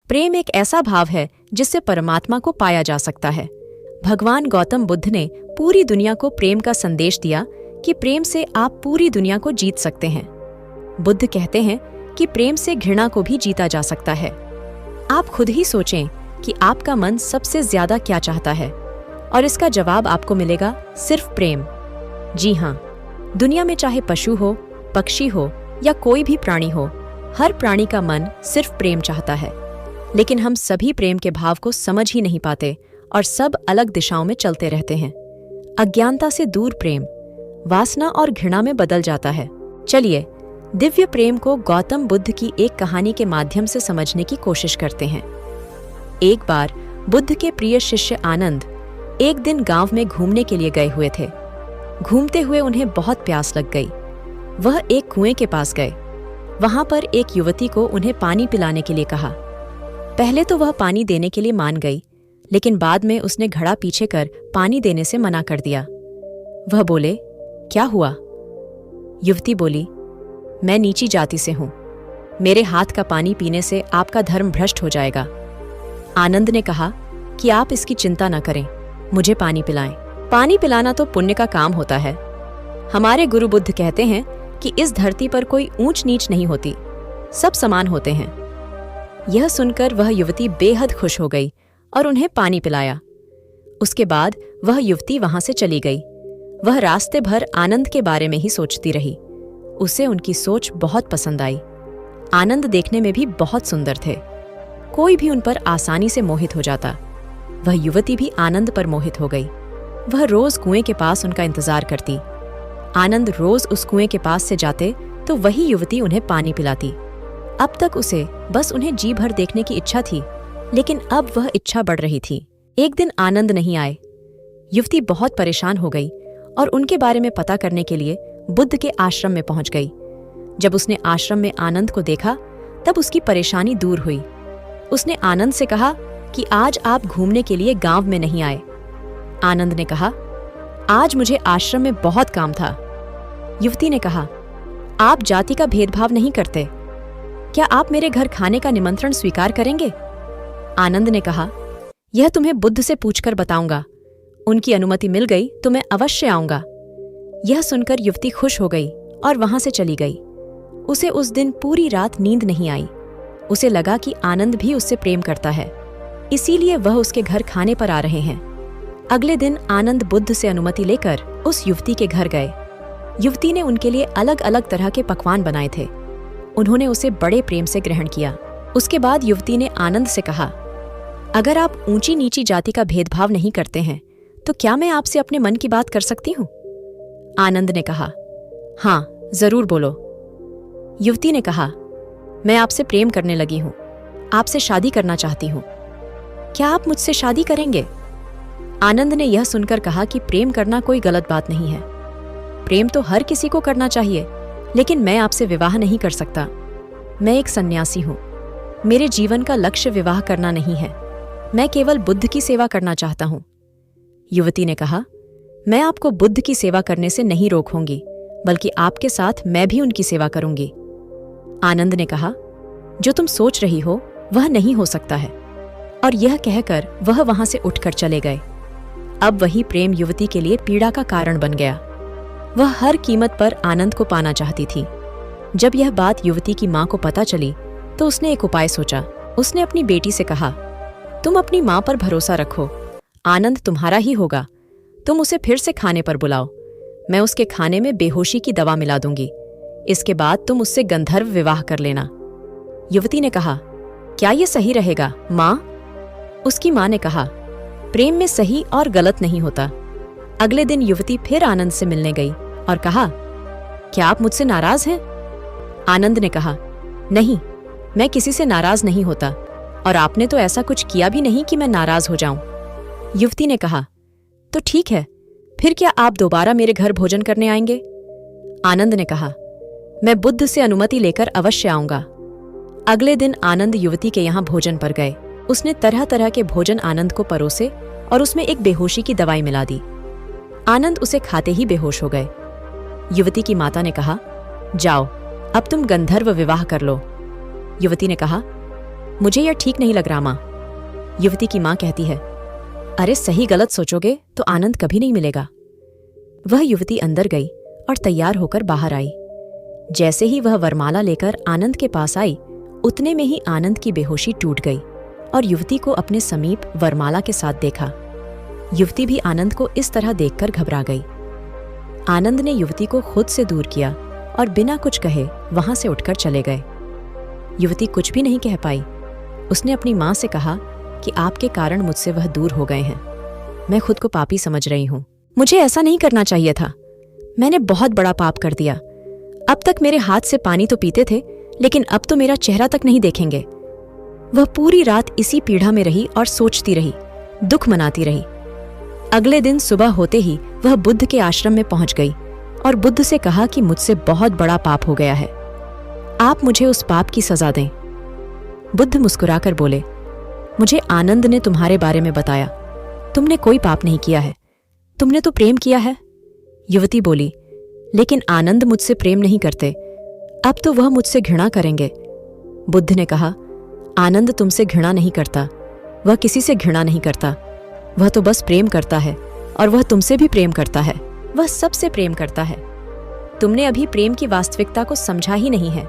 प्रेम एक ऐसा भाव है जिससे परमात्मा को पाया जा सकता है। भगवान गौतम बुद्ध ने पूरी दुनिया को प्रेम का संदेश दिया कि प्रेम से आप पूरी दुनिया को जीत सकते हैं। बुद्ध कहते हैं कि प्रेम से घृणा को भी जीता जा सकता है। आप खुद ही सोचें कि आपका मन सबसे ज्यादा क्या चाहता है और इसका जवाब आपको मिलेगा सिर्फ प्रेम। जी हाँ, दुनिया में चाहे पशु हो, पक्षी हो या कोई भी प्राणी हो, हर प्राणी का मन सिर्फ प्रेम चाहता है। लेकिन हम सभी प्रेम के भाव को समझ ही नहीं पाते और सब अलग दिशाओं में चलते रहते हैं। अज्ञानता से दूर प्रेम वासना और घृणा में बदल जाता है। चलिए दिव्य प्रेम को गौतम बुद्ध की एक कहानी के माध्यम से समझने की कोशिश करते हैं। एक बार बुद्ध के प्रिय शिष्य आनंद एक दिन गांव में घूमने के लिए गए हुए थे। घूमते हुए उन्हें बहुत प्यास लग गई। वह एक कुएं के पास गए। वहां पर एक युवती को उन्हें पानी पिलाने के लिए कहा। पहले तो वह पानी देने के लिए मान गई, लेकिन बाद में उसने घड़ा पीछे कर पानी देने से मना कर दिया। वह बोले, क्या हुआ? युवती बोली, मैं नीची जाति से हूं। मेरे हाथ का पानी पीने से आपका धर्म भ्रष्ट हो जाएगा। आनंद ने कहा कि आप इसकी चिंता न करें, मुझे पानी पिलाएं। पानी पिलाना तो पुण्य का काम होता है। हमारे गुरु बुद्ध कहते हैं कि इस धरती पर कोई ऊंच नीच नहीं होती, सब समान होते हैं। यह सुनकर वह युवती बेहद खुश हो गई और उन्हें पानी पिलाया। उसके बाद वह युवती वहां से चली गई। वह रास्ते भर आनंद के बारे में ही सोचती रही। उसे उनकी सोच बहुत पसंद आई। आनंद देखने में भी बहुत सुंदर थे। कोई भी उन पर आसानी से मोहित हो जाता। वह युवती भी आनंद पर मोहित हो गई। वह रोज कुएं के पास उनका इंतजार करती। आनंद रोज उस कुएं के पास से जाते तो वही युवती उन्हें पानी पिलाती। अब तक उसे बस उन्हें जी भर देखने की इच्छा थी, लेकिन अब वह इच्छा बढ़ रही थी। एक दिन आनंद नहीं आए। युवती बहुत परेशान हो गई और उनके बारे में पता करने के लिए बुद्ध के आश्रम में पहुंच गई। जब उसने आश्रम में आनंद को देखा तब उसकी परेशानी दूर हुई। उसने आनंद से कहा कि आज आप घूमने के लिए गांव में नहीं आए। आनंद ने कहा, आज मुझे आश्रम में बहुत काम था। युवती ने कहा, आप जाति का भेदभाव नहीं करते, क्या आप मेरे घर खाने का निमंत्रण स्वीकार करेंगे? आनंद ने कहा, यह तुम्हें बुद्ध से पूछकर बताऊंगा। उनकी अनुमति मिल गई तो मैं अवश्य आऊंगा। यह सुनकर युवती खुश हो गई और वहां से चली गई। उसे उस दिन पूरी रात नींद नहीं आई। उसे लगा कि आनंद भी उससे प्रेम करता है, इसीलिए वह उसके घर खाने पर आ रहे हैं। अगले दिन आनंद बुद्ध से अनुमति लेकर उस युवती के घर गए। युवती ने उनके लिए अलग अलग तरह के पकवान बनाए थे। उन्होंने उसे बड़े प्रेम से ग्रहण किया। उसके बाद युवती ने आनंद से कहा, अगर आप ऊंची नीची जाति का भेदभाव नहीं करते हैं तो क्या मैं आपसे अपने मन की बात कर सकती हूँ? आनंद ने कहा, हाँ जरूर बोलो। युवती ने कहा, मैं आपसे प्रेम करने लगी हूँ, आपसे शादी करना चाहती हूँ, क्या आप मुझसे शादी करेंगे? आनंद ने यह सुनकर कहा कि प्रेम करना कोई गलत बात नहीं है। प्रेम तो हर किसी को करना चाहिए, लेकिन मैं आपसे विवाह नहीं कर सकता। मैं एक सन्यासी हूँ। मेरे जीवन का लक्ष्य विवाह करना नहीं है। मैं केवल बुद्ध की सेवा करना चाहता हूँ। युवती ने कहा, मैं आपको बुद्ध की सेवा करने से नहीं रोकूंगी, बल्कि आपके साथ मैं भी उनकी सेवा करूंगी। आनंद ने कहा, जो तुम सोच रही हो वह नहीं हो सकता है। और यह कहकर वह वहां से उठकर चले गए। अब वही प्रेम युवती के लिए पीड़ा का कारण बन गया। वह हर कीमत पर आनंद को पाना चाहती थी। जब यह बात युवती की मां को पता चली तो उसने एक उपाय सोचा। उसने अपनी बेटी से कहा, तुम अपनी मां पर भरोसा रखो, आनंद तुम्हारा ही होगा। तुम उसे फिर से खाने पर बुलाओ। मैं उसके खाने में बेहोशी की दवा मिला दूंगी। इसके बाद तुम उससे गंधर्व विवाह कर लेना। युवती ने कहा, क्या यह सही रहेगा मां? उसकी मां ने कहा, प्रेम में सही और गलत नहीं होता। अगले दिन युवती फिर आनंद से मिलने गई और कहा, क्या आप मुझसे नाराज हैं? आनंद ने कहा, नहीं, मैं किसी से नाराज नहीं होता और आपने तो ऐसा कुछ किया भी नहीं कि मैं नाराज हो जाऊं। युवती ने कहा, तो ठीक है, फिर क्या आप दोबारा मेरे घर भोजन करने आएंगे? आनंद ने कहा, मैं बुद्ध से अनुमति लेकर अवश्य आऊंगा। अगले दिन आनंद युवती के यहाँ भोजन पर गए। उसने तरह तरह के भोजन आनंद को परोसे और उसमें एक बेहोशी की दवाई मिला दी। आनंद उसे खाते ही बेहोश हो गए। युवती की माता ने कहा, जाओ अब तुम गंधर्व विवाह कर लो। युवती ने कहा, मुझे यह ठीक नहीं लग रहा माँ। युवती की माँ कहती है, अरे सही गलत सोचोगे तो आनंद कभी नहीं मिलेगा। वह युवती अंदर गई और तैयार होकर बाहर आई। जैसे ही वह वरमाला लेकर आनंद के पास आई, उतने में ही आनंद की बेहोशी टूट गई और युवती को अपने समीप वरमाला के साथ देखा। युवती भी आनंद को इस तरह देखकर घबरा गई। आनंद ने युवती को खुद से दूर किया और बिना कुछ कहे वहां से उठकर चले गए। युवती कुछ भी नहीं कह पाई। उसने अपनी माँ से कहा कि आपके कारण मुझसे वह दूर हो गए हैं। मैं खुद को पापी समझ रही हूँ। मुझे ऐसा नहीं करना चाहिए था। मैंने बहुत बड़ा पाप कर दिया। अब तक मेरे हाथ से पानी तो पीते थे, लेकिन अब तो मेरा चेहरा तक नहीं देखेंगे। वह पूरी रात इसी पीड़ा में रही और सोचती रही, दुख मनाती रही। अगले दिन सुबह होते ही वह बुद्ध के आश्रम में पहुंच गई और बुद्ध से कहा कि मुझसे बहुत बड़ा पाप हो गया है, आप मुझे उस पाप की सजा दें। बुद्ध मुस्कुराकर बोले, मुझे आनंद ने तुम्हारे बारे में बताया। तुमने कोई पाप नहीं किया है, तुमने तो प्रेम किया है। युवती बोली, लेकिन आनंद मुझसे प्रेम नहीं करते, अब तो वह मुझसे घृणा करेंगे। बुद्ध ने कहा, आनंद तुमसे घृणा नहीं करता, वह किसी से घृणा नहीं करता, वह तो बस प्रेम करता है और वह तुमसे भी प्रेम करता है, वह सबसे प्रेम करता है। तुमने अभी प्रेम की वास्तविकता को समझा ही नहीं है।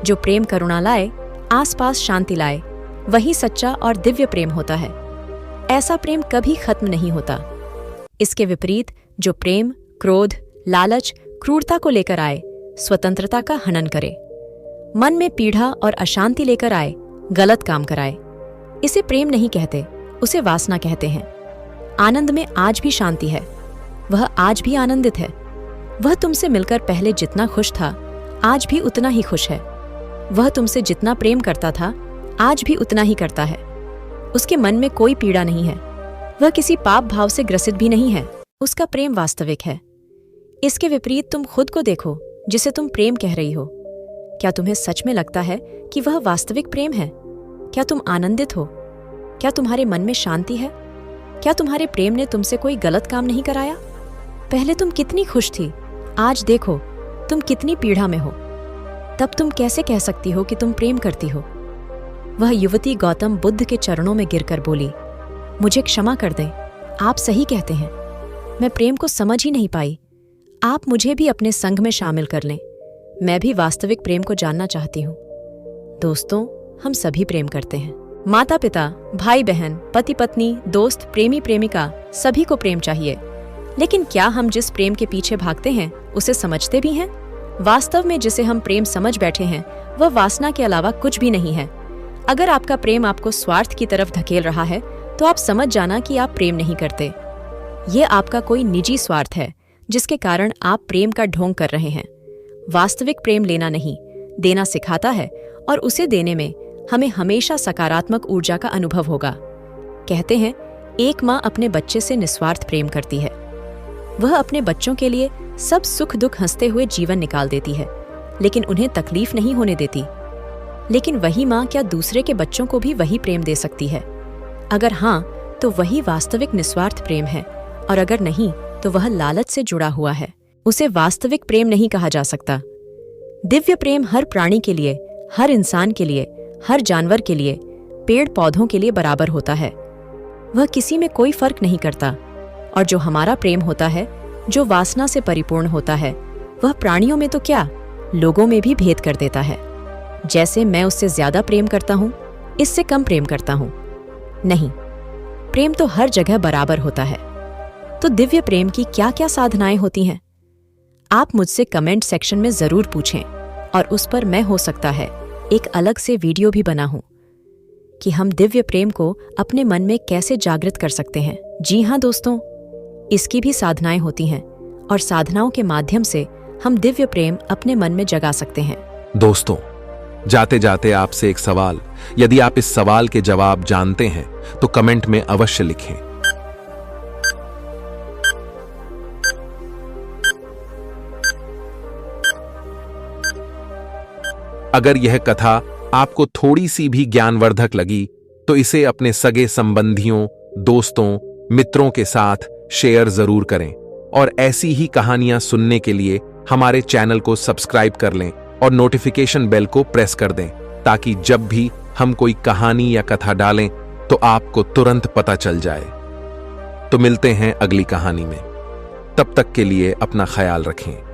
जो प्रेम करुणा लाए, आसपास शांति लाए, वही सच्चा और दिव्य प्रेम होता है। ऐसा प्रेम कभी खत्म नहीं होता। इसके विपरीत जो प्रेम क्रोध, लालच, क्रूरता को लेकर आए, स्वतंत्रता का हनन करे, मन में पीड़ा और अशांति लेकर आए, गलत काम कराए, इसे प्रेम नहीं कहते, उसे वासना कहते हैं। आनंद में आज भी शांति है, वह आज भी आनंदित है। वह तुमसे मिलकर पहले जितना खुश था, आज भी उतना ही खुश है। वह तुमसे जितना प्रेम करता था, आज भी उतना ही करता है। उसके मन में कोई पीड़ा नहीं है, वह किसी पाप भाव से ग्रसित भी नहीं है। उसका प्रेम वास्तविक है। इसके विपरीत तुम खुद को देखो, जिसे तुम प्रेम कह रही हो। क्या तुम्हें सच में लगता है कि वह वास्तविक प्रेम है? क्या तुम आनंदित हो? क्या तुम्हारे मन में शांति है? क्या तुम्हारे प्रेम ने तुमसे कोई गलत काम नहीं कराया? पहले तुम कितनी खुश थी, आज देखो तुम कितनी पीड़ा में हो। तब तुम कैसे कह सकती हो कि तुम प्रेम करती हो? वह युवती गौतम बुद्ध के चरणों में गिरकर बोली, मुझे क्षमा कर दें, आप सही कहते हैं, मैं प्रेम को समझ ही नहीं पाई। आप मुझे भी अपने संग में शामिल कर लें, मैं भी वास्तविक प्रेम को जानना चाहती हूँ। दोस्तों, हम सभी प्रेम करते हैं। माता पिता, भाई बहन, पति पत्नी, दोस्त, प्रेमी प्रेमिका, सभी को प्रेम चाहिए। लेकिन क्या हम जिस प्रेम के पीछे भागते हैं उसे समझते भी हैं? वास्तव में जिसे हम प्रेम समझ बैठे हैं वह वासना के अलावा कुछ भी नहीं है। अगर आपका प्रेम आपको स्वार्थ की तरफ धकेल रहा है तो आप समझ जाना कि आप प्रेम नहीं करते। ये आपका कोई निजी स्वार्थ है जिसके कारण आप प्रेम का ढोंग कर रहे हैं। वास्तविक प्रेम लेना नहीं, देना सिखाता है और उसे देने में हमें हमेशा सकारात्मक ऊर्जा का अनुभव होगा। कहते हैं, एक माँ अपने बच्चे से निस्वार्थ प्रेम करती है। वह अपने बच्चों के लिए सब सुख दुख हंसते हुए जीवन निकाल देती है, लेकिन उन्हें तकलीफ नहीं होने देती। लेकिन वही माँ क्या दूसरे के बच्चों को भी वही प्रेम दे सकती है? अगर हाँ, तो वही वास्तविक निस्वार्थ प्रेम है, और अगर नहीं तो वह लालच से जुड़ा हुआ है। उसे वास्तविक प्रेम नहीं कहा जा सकता। दिव्य प्रेम हर प्राणी के लिए, हर इंसान के लिए, हर जानवर के लिए, पेड़ पौधों के लिए बराबर होता है। वह किसी में कोई फर्क नहीं करता। और जो हमारा प्रेम होता है, जो वासना से परिपूर्ण होता है, वह प्राणियों में तो क्या, लोगों में भी भेद कर देता है। जैसे मैं उससे ज्यादा प्रेम करता हूँ, इससे कम प्रेम करता हूँ, नहीं, प्रेम तो हर जगह बराबर होता है। तो दिव्य प्रेम की क्या क्या साधनाएं होती हैं? आप मुझसे कमेंट सेक्शन में जरूर पूछें, और उस पर मैं हो सकता है एक अलग से वीडियो भी बना हूं कि हम दिव्य प्रेम को अपने मन में कैसे जागृत कर सकते हैं। जी हाँ दोस्तों, इसकी भी साधनाएं होती हैं, और साधनाओं के माध्यम से हम दिव्य प्रेम अपने मन में जगा सकते हैं। दोस्तों, जाते जाते आपसे एक सवाल, यदि आप इस सवाल के जवाब जानते हैं तो कमेंट में अवश्य लिखें। अगर यह कथा आपको थोड़ी सी भी ज्ञानवर्धक लगी तो इसे अपने सगे संबंधियों, दोस्तों, मित्रों के साथ शेयर जरूर करें, और ऐसी ही कहानियां सुनने के लिए हमारे चैनल को सब्सक्राइब कर लें और नोटिफिकेशन बेल को प्रेस कर दें, ताकि जब भी हम कोई कहानी या कथा डालें तो आपको तुरंत पता चल जाए। तो मिलते हैं अगली कहानी में। तब तक के लिए अपना ख्याल रखें।